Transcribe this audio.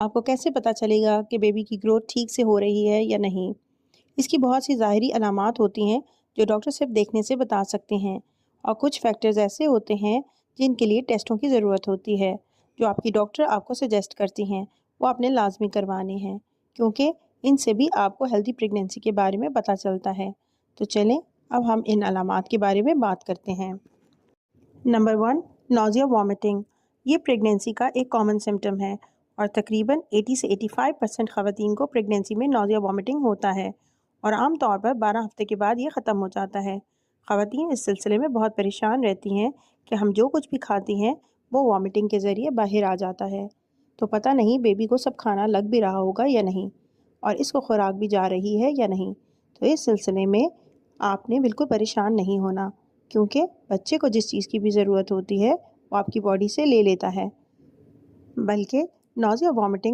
आपको कैसे पता चलेगा कि बेबी की ग्रोथ ठीक से हो रही है या नहीं? इसकी बहुत सी ज़ाहिरी अलामात होती हैं जो डॉक्टर सिर्फ देखने से बता सकते हैं, और कुछ फैक्टर्स ऐसे होते हैं जिनके लिए टेस्टों की ज़रूरत होती है, जो आपकी डॉक्टर आपको सजेस्ट करती हैं, वो आपने लाज़मी करवाने हैं, क्योंकि इनसे भी आपको हेल्दी प्रेगनेंसी के बारे में पता चलता है। तो चलें, अब हम इन अलामात के बारे में बात करते हैं। Number 1, nausea vomiting. ये प्रेगनेंसी का एक कॉमन सिम्टम है और तकरीबन 80 से 85% ख़वातीन को प्रेगनेंसी में नौज़िया वॉमिटिंग होता है और आम तौर पर 12 हफ्ते के बाद ये ख़त्म हो जाता है। ख़वातीन इस सिलसिले में बहुत परेशान रहती हैं कि हम जो कुछ भी खाती हैं वो वॉमिटिंग के ज़रिए बाहर आ जाता है। तो पता नहीं बेबी को सब खाना लग भी रहा होगा या नहीं, और इसको खुराक भी जा रही है या नहीं। तो इस सिलसिले में आपने बिल्कुल परेशान नहीं होना, क्योंकि बच्चे को जिस चीज़ की भी ज़रूरत होती है वो आपकी बॉडी से ले लेता है। बल्कि नौज़िया वॉमिटिंग